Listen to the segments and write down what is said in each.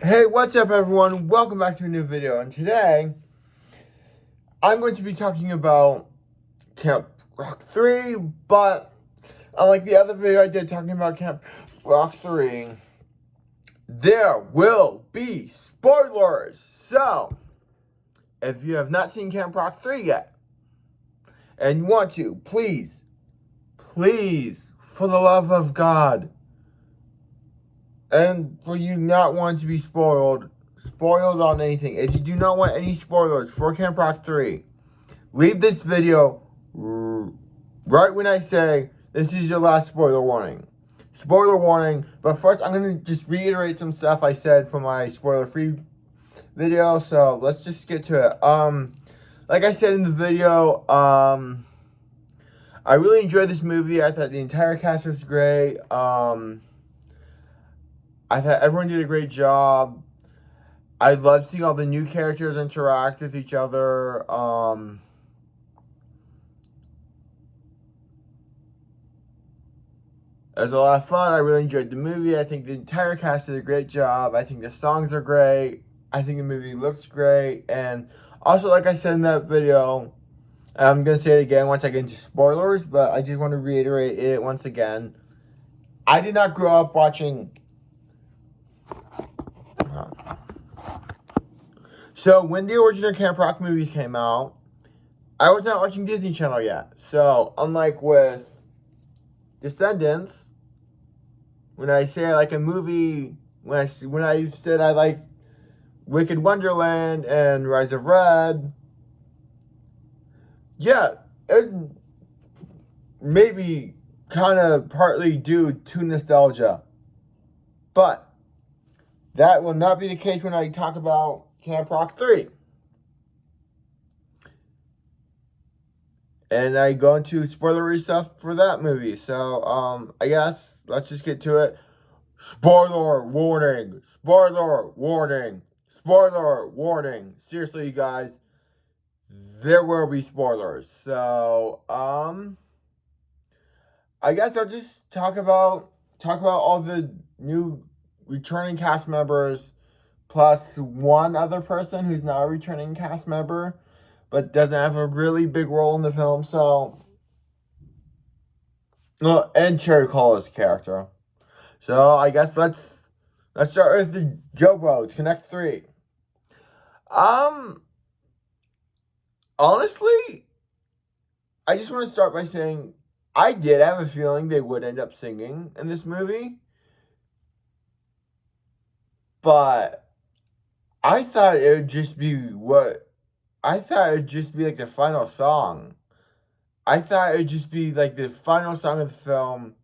Hey, what's up everyone? Welcome back to a new video, and today I'm going to be talking about Camp Rock 3, but unlike the other video I did talking about Camp Rock 3, there will be spoilers. So, if you have not seen Camp Rock 3 yet, and you want to, please, for the love of God, and for you not wanting to be spoiled on anything, if you do not want any spoilers for Camp Rock 3, leave this video right when I say this is your last spoiler warning. Spoiler warning, but first I'm going to just reiterate some stuff I said from my spoiler-free video, so let's just get to it. Like I said in the video, I really enjoyed this movie. I thought the entire cast was great. I thought everyone did a great job. I love seeing all the new characters interact with each other. It was a lot of fun. I really enjoyed the movie. I think the entire cast did a great job. I think the songs are great. I think the movie looks great. And also, like I said in that video, I'm going to say it again once I get into spoilers, but I just want to reiterate it once again. I did not grow up watching... So, when the original Camp Rock movies came out, I was not watching Disney Channel yet. So, unlike with Descendants, when I say I like a movie, when I said I like Wicked Wonderland and Rise of Red, yeah, it maybe kind of partly due to nostalgia. But that will not be the case when I talk about Camp Rock 3. And I go into spoilery stuff for that movie. So, I guess let's just get to it. Spoiler warning. Spoiler warning. Spoiler warning. Seriously, you guys, there will be spoilers. So, I guess I'll just talk about all the new returning cast members, plus one other person who's not a returning cast member, but doesn't have a really big role in the film. So, and Cherry Coala's character. So I guess let's start with the Joe Rhodes Connect 3. Honestly, I just want to start by saying I did have a feeling they would end up singing in this movie, but I thought it would just be like the final song. I thought it would just be like the final song of the film,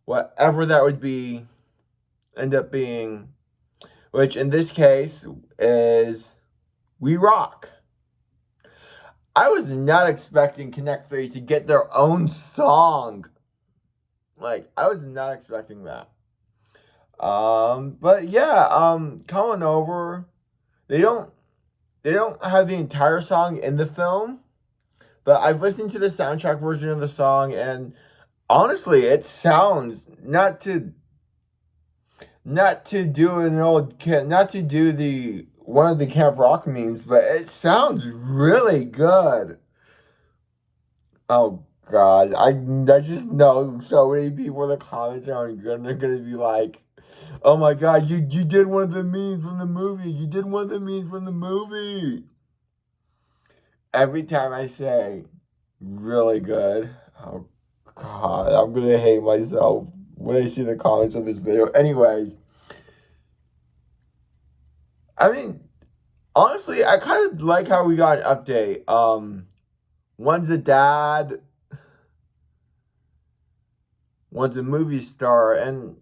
whatever that would be, end up being, which in this case is We Rock. I was not expecting Connect 3 to get their own song. Like, I was not expecting that. But yeah, Coming Over, they don't have the entire song in the film, but I've listened to the soundtrack version of the song, and honestly, it sounds not to do the one of the Camp Rock memes, but it sounds really good. Oh God, I just know so many people in the comments are gonna be like, "Oh my God, you did one of the memes from the movie. You did one of the memes from the movie." Every time I say really good, oh God, I'm gonna hate myself when I see the comments of this video. Anyways, I mean, honestly, I kind of like how we got an update. One's a dad, one's a movie star, and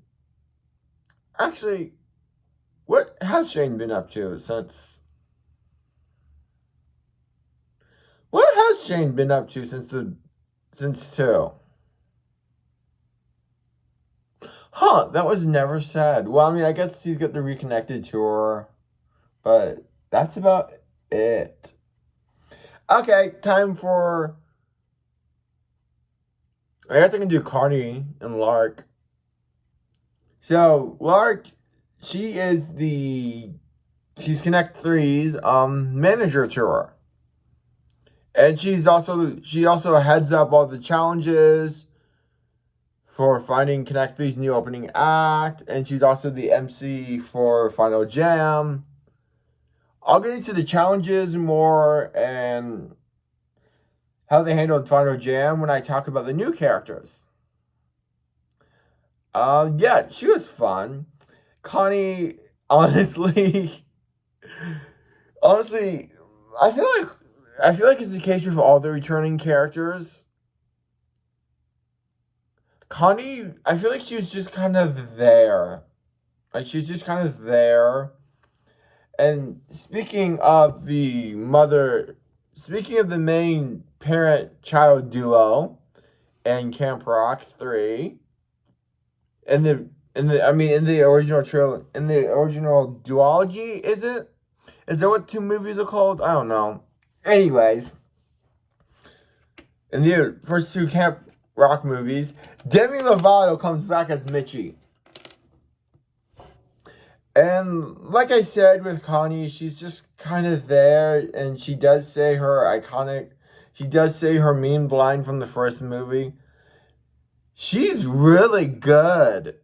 actually, what has Shane been up to since? What has Shane been up to since 2? Huh, that was never said. Well, I mean, I guess he's got the Reconnected tour, but that's about it. Okay, time for... I guess I can do Connie and Lark. So, Lark she's Connect Three's manager to her. And she also heads up all the challenges for finding Connect Three's new opening act, and she's also the MC for Final Jam. I'll get into the challenges more and how they handled Final Jam when I talk about the new characters. Yeah, she was fun. Connie, honestly, honestly, I feel like it's the case with all the returning characters. Connie, I feel like she was just kind of there. Like, she's just kind of there. And speaking of the main parent-child duo in Camp Rock 3, in the original duology, is it? Is that what 2 movies are called? I don't know. Anyways, in the first 2 Camp Rock movies, Demi Lovato comes back as Mitchie. And like I said with Connie, she's just kind of there, and she does say her meme line from the first movie. She's really good.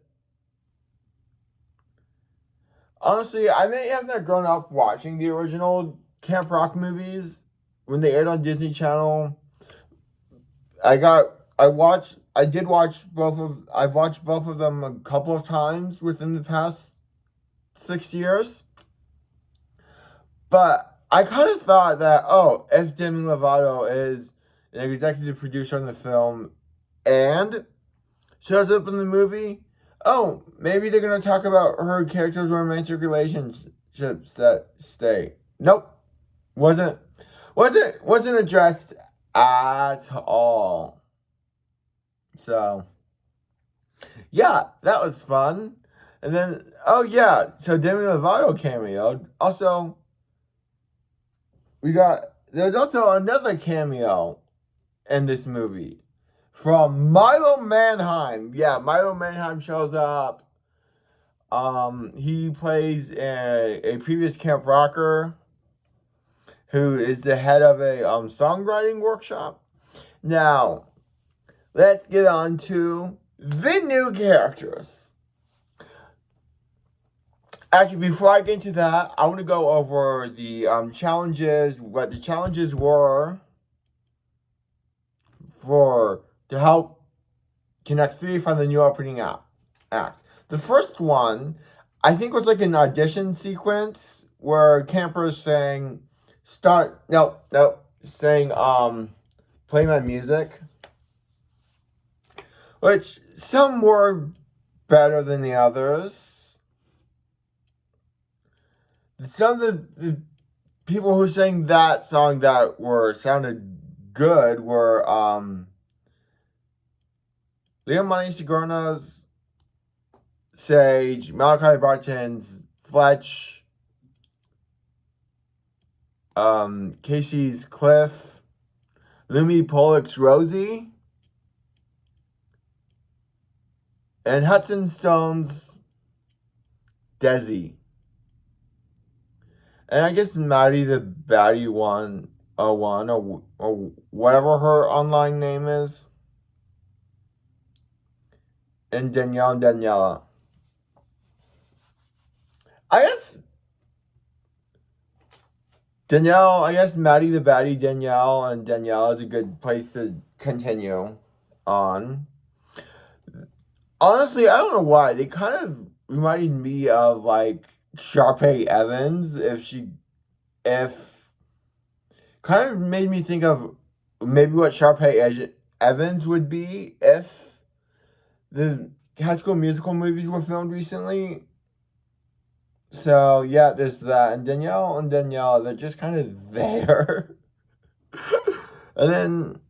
Honestly, I may have not grown up watching the original Camp Rock movies when they aired on Disney Channel. I've watched both of them a couple of times within the past 6 years. But I kind of thought that, if Demi Lovato is an executive producer on the film and shows up in the movie, maybe they're going to talk about her character's romantic relationships that stay. Nope. Wasn't addressed at all. So, yeah, that was fun. And then, so Demi Lovato cameoed. Also, there's also another cameo in this movie from Milo Manheim. Yeah, Milo Manheim shows up. He plays a previous Camp Rocker who is the head of a songwriting workshop. Now, let's get on to the new characters. Actually, before I get into that, I want to go over the challenges, what the challenges were to help Connect 3 find the new opening act. The first one, I think, was like an audition sequence where campers saying, play my music. Which some were better than the others. Some of the people who sang that song that sounded good were Liam Money Sigourney's Sage, Malachi Barton's Fletch, Casey's Cliff, Lumi Pollock's Rosie, and Hudson Stone's Desi. And I guess Maddie the Baddie 101 or whatever her online name is. And Daniela. I guess Maddie the Baddie, Danielle, and Daniela is a good place to continue on. Honestly, I don't know why. They kind of reminded me of like Sharpay Evans, kind of made me think of maybe what Sharpay Evans would be if the High School Musical movies were filmed recently. So yeah, there's that. And Danielle, they're just kind of there. And then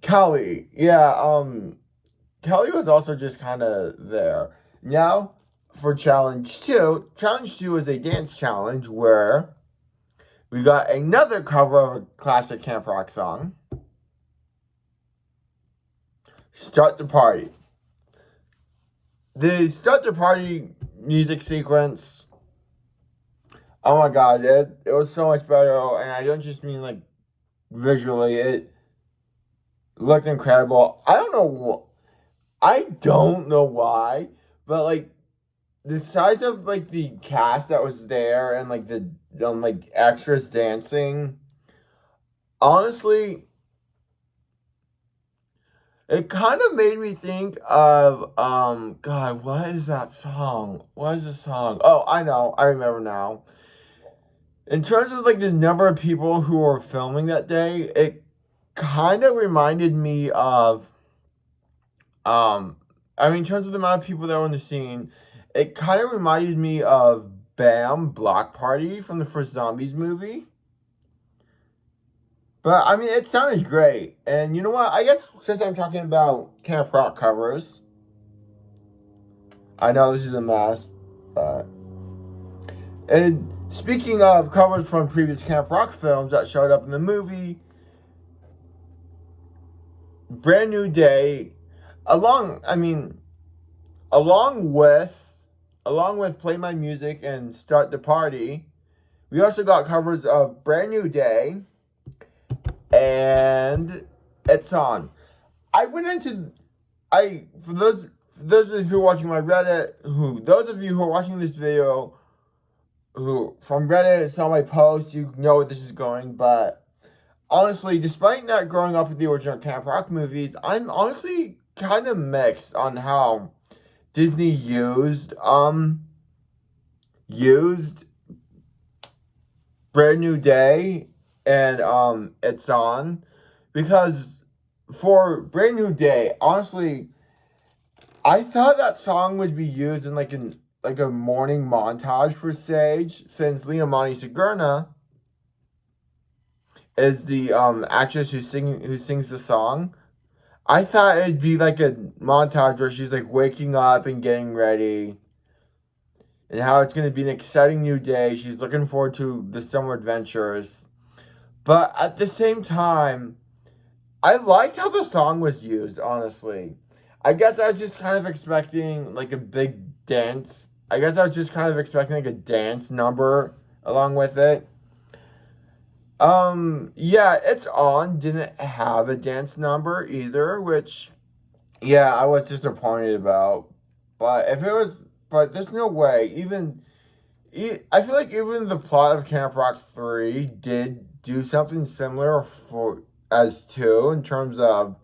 Callie, Callie was also just kind of there. Now, for Challenge 2. Challenge 2 is a dance challenge where we got another cover of a classic Camp Rock song. Start the Party. The Start the Party music sequence. Oh my god, it was so much better, and I don't just mean like visually, it looked incredible. I don't know why, but like the size of like the cast that was there and like the like extras dancing, honestly, it kind of made me think of God, what is that song? What is the song? Oh, I know, I remember now. In terms of like the number of people who were filming that day, it kind of reminded me of I mean, in terms of the amount of people that were in the scene, it kind of reminded me of Bam Block Party from the first Zombies movie. But I mean, it sounded great. And you know what? I guess since I'm talking about Camp Rock covers, I know this is a mess, but. And speaking of covers from previous Camp Rock films that showed up in the movie, Brand New Day, along along with Play My Music and Start the Party, we also got covers of Brand New Day and It's On. I went into for those of you who are watching my Reddit, those of you who are watching this video who from Reddit saw my post, you know where this is going, but honestly, despite not growing up with the original Camp Rock movies, I'm honestly kind of mixed on how Disney used Brand New Day and It's On, because for Brand New Day, honestly, I thought that song would be used in like a morning montage for Sage, since Leomani Sigurna is the actress who sings the song. I thought it'd be like a montage where she's like waking up and getting ready, and how it's going to be an exciting new day. She's looking forward to the summer adventures. But at the same time, I liked how the song was used, honestly. I guess I was just kind of expecting like a big dance. I guess I was just kind of expecting like a dance number along with it. Yeah, It's On didn't have a dance number either, which, yeah, I was disappointed about. But there's no way. I feel like even the plot of Camp Rock 3 did do something similar as 2 in terms of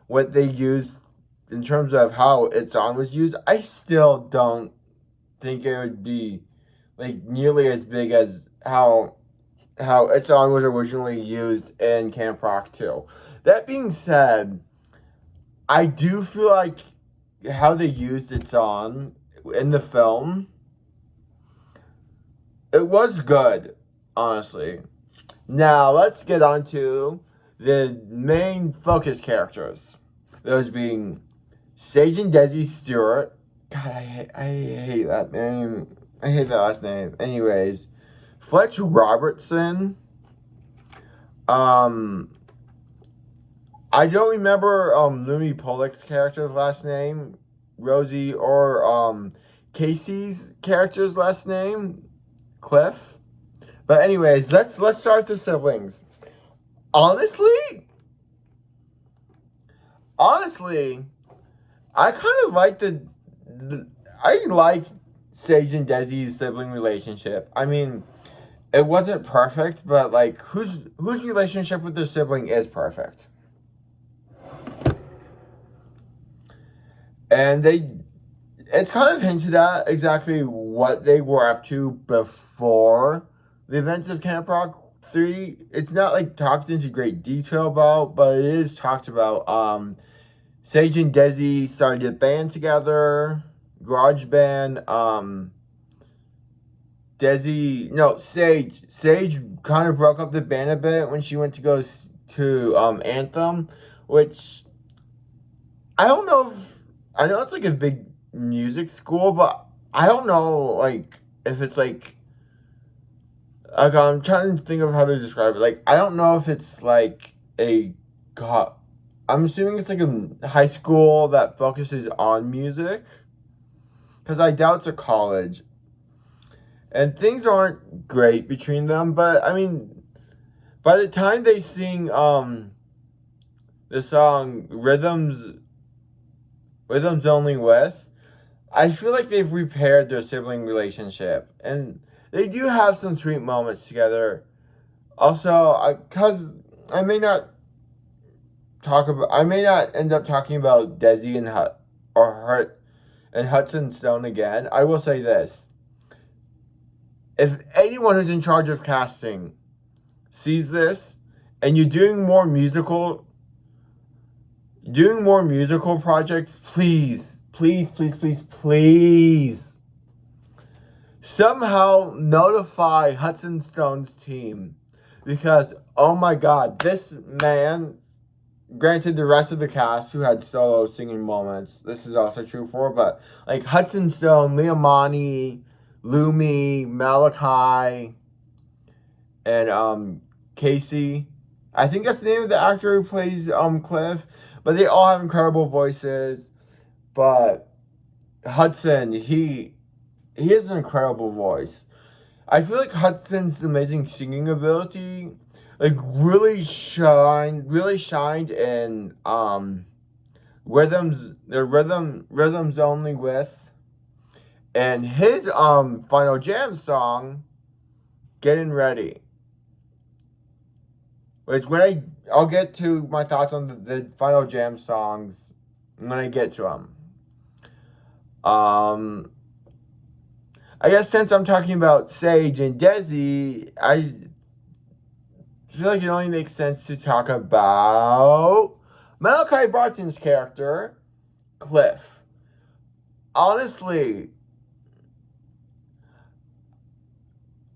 what they used, in terms of how It's On was used. I still don't think it would be like nearly as big as how It's On was originally used in Camp Rock 2. That being said, I do feel like how they used It's On in the film, it was good, honestly. Now, let's get on to the main focus characters. Those being Sage and Desi Stewart. God, I hate that name. I hate that last name. Anyways, Fletch Robertson. I don't remember Lumi Pollock's character's last name, Rosie, or Casey's character's last name, Cliff. But anyways, let's start with the siblings. Honestly, I kind of like I like Sage and Desi's sibling relationship. I mean, it wasn't perfect, but like whose relationship with their sibling is perfect? And it's kind of hinted at exactly what they were up to before the events of Camp Rock 3. It's not like talked into great detail about, but it is talked about. Sage and Desi started a band together, garage band. Sage kind of broke up the band a bit when she went to go to Anthem, which I don't know if, I know it's like a big music school, but I don't know like if it's like I'm trying to think of how to describe it. Like I don't know if it's like I'm assuming it's like a high school that focuses on music, because I doubt it's a college. And things aren't great between them, but I mean, by the time they sing the song Rhythms Only With, I feel like they've repaired their sibling relationship. And they do have some sweet moments together. Also, because I may not end up talking about Desi and Hudson Stone again. I will say this. If anyone who's in charge of casting sees this and you're doing more musical projects, please somehow notify Hudson Stone's team, because oh my god, this man, granted the rest of the cast who had solo singing moments, this is also true for, but like Hudson Stone, Leomani, Lumi, Malachi, and Casey. I think that's the name of the actor who plays Cliff. But they all have incredible voices. But Hudson, he has an incredible voice. I feel like Hudson's amazing singing ability like really shined in rhythms only with, and his final jam song, Getting Ready. Which I'll get to my thoughts on the final jam songs when I get to them. I guess since I'm talking about Sage and Desi, I feel like it only makes sense to talk about Malachi Barton's character, Cliff. Honestly,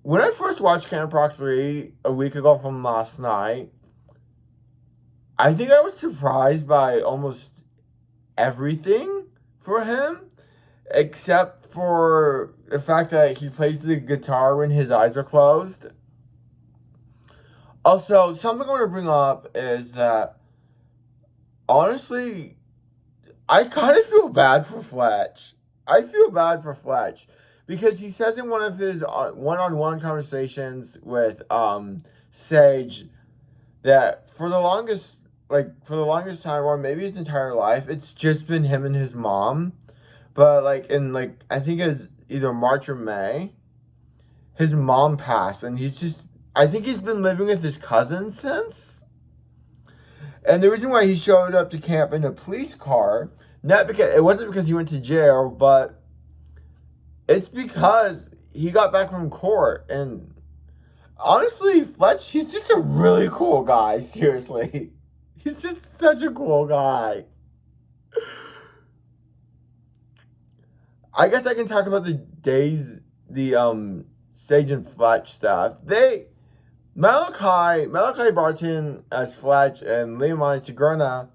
when I first watched Camp Rock 3 a week ago from last night, I think I was surprised by almost everything for him, except for the fact that he plays the guitar when his eyes are closed. Also, something I want to bring up is that, honestly, I kind of feel bad for Fletch. Because he says in one of his one-on-one conversations with Sage that for the longest time, or maybe his entire life, it's just been him and his mom. But I think it's either March or May, his mom passed, and I think he's been living with his cousin since. And the reason why he showed up to camp in a police car, it wasn't because he went to jail, but it's because he got back from court. And honestly, Fletch, he's just a really cool guy, seriously. He's just such a cool guy. I guess I can talk about the Sage and Fletch stuff. Malachi Barton as Fletch and Leomani Tigrana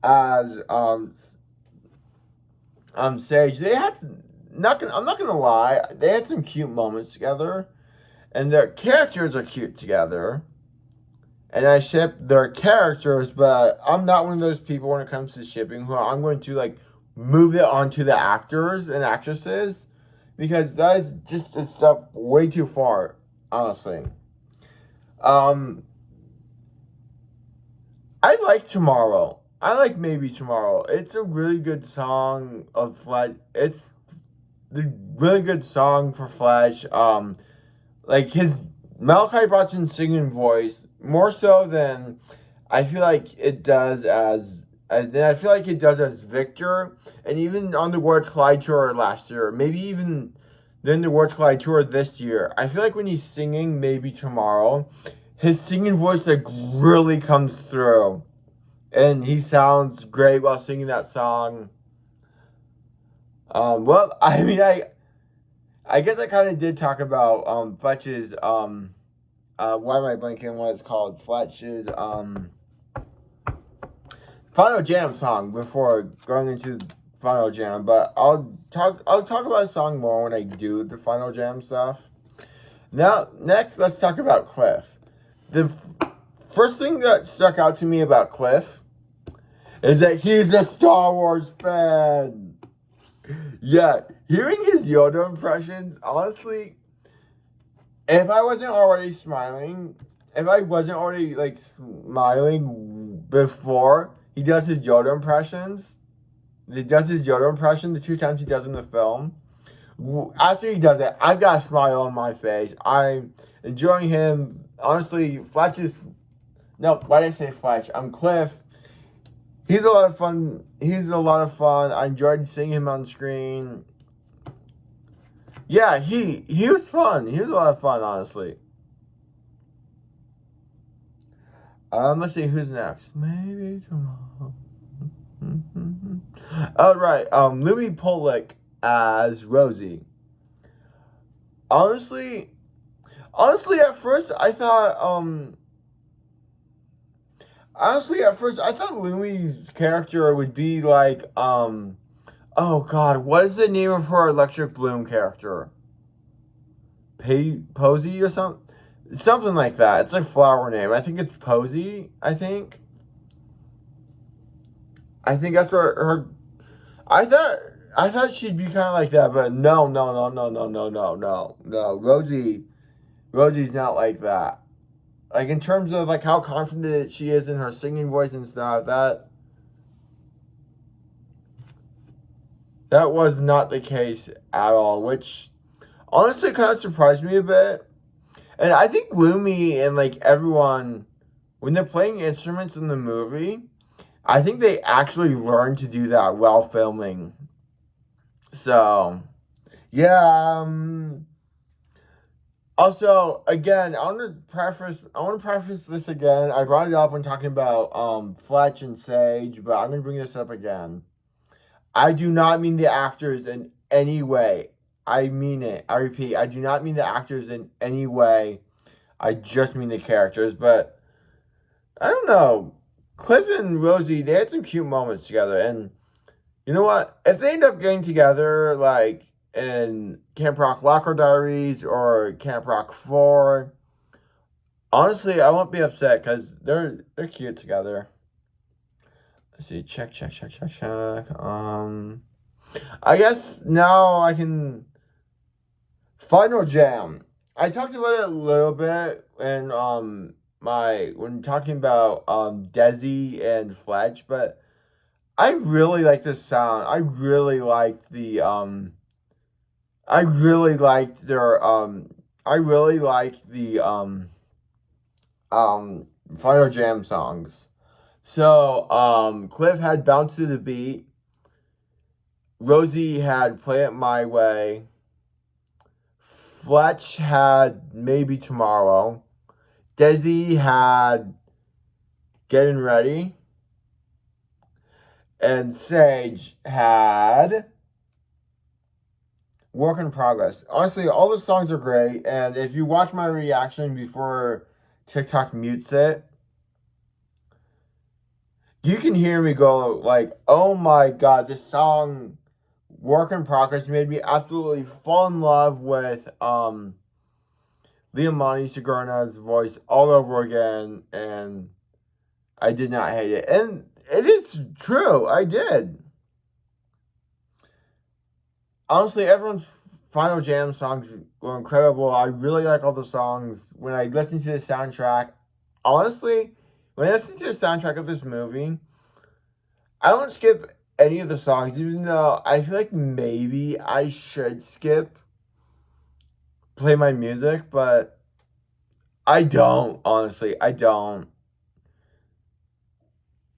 as Sage. I'm not gonna lie, they had some cute moments together, and their characters are cute together. And I ship their characters, but I'm not one of those people when it comes to shipping who I'm going to move it onto the actors and actresses, because that is just a step way too far, honestly. I like Tomorrow. I like Maybe Tomorrow. It's a really good song of Fletch. It's the really good song for Fletch. His Malachi Barton's singing voice, more so than I feel like it does as Victor, and even on the Words Collide tour last year, maybe even then the Words Collide tour this year. I feel like when he's singing Maybe Tomorrow, his singing voice really comes through, and he sounds great while singing that song. Well, I mean, I guess I kind of did talk about Fletch's why am I blanking on what it's called? Fletch's final jam song before going into final jam, but I'll talk about a song more when I do the final jam stuff. Now, next, let's talk about Cliff. The first thing that stuck out to me about Cliff is that he's a Star Wars fan. Yeah, hearing his Yoda impressions, honestly, if I wasn't already smiling, if I wasn't already like smiling before he does his Yoda impressions, the 2 times he does in the film. After he does it, I've got a smile on my face. I'm enjoying him. Honestly, Fletch is. No, why did I say Fletch? I'm Cliff. He's a lot of fun. I enjoyed seeing him on screen. Yeah, he was fun. He was a lot of fun, honestly. Let's see who's next. Maybe tomorrow. All right. Louis Pollock as Rosie. Honestly, at first I thought Louis' character would be like oh god, what is the name of her Electric Bloom character? Posey or something like that. It's like flower name. I think it's Posey. I think that's her. I thought she'd be kind of like that, but no. Rosie's not like that. Like in terms of like how confident she is in her singing voice and stuff, that was not the case at all, which honestly kind of surprised me a bit. And I think Lumi and like everyone, when they're playing instruments in the movie, I think they actually learned to do that while filming. So, yeah. Also, again, I want to preface this again. I brought it up when talking about Fletch and Sage, but I'm gonna bring this up again. I do not mean the actors in any way. I mean it. I repeat, I do not mean the actors in any way. I just mean the characters. But I don't know. Cliff and Rosie, they had some cute moments together, and you know what? If they end up getting together, like in Camp Rock Locker Diaries or Camp Rock 4, honestly, I won't be upset because they're cute together. Let's see, check. I guess now I can. Final Jam. I talked about it a little bit when talking about Desi and Fletch, but I really like this sound. I really liked the Final Jam songs. So Cliff had Bounce to the Beat. Rosie had Play It My Way. Fletch had Maybe Tomorrow. Desi had Getting Ready. And Sage had Work in Progress. Honestly, all the songs are great. And if you watch my reaction before TikTok mutes it, you can hear me go like, oh my god, this song Work in Progress made me absolutely fall in love with Liamani Sigourney's voice all over again, and I did not hate it. And it is true, I did. Honestly, everyone's Final Jam songs were incredible. I really like all the songs. When I listen to the soundtrack, honestly, when I listen to the soundtrack of this movie, I don't skip any of the songs, even though I feel like maybe I should play my music, but I don't, honestly. I don't.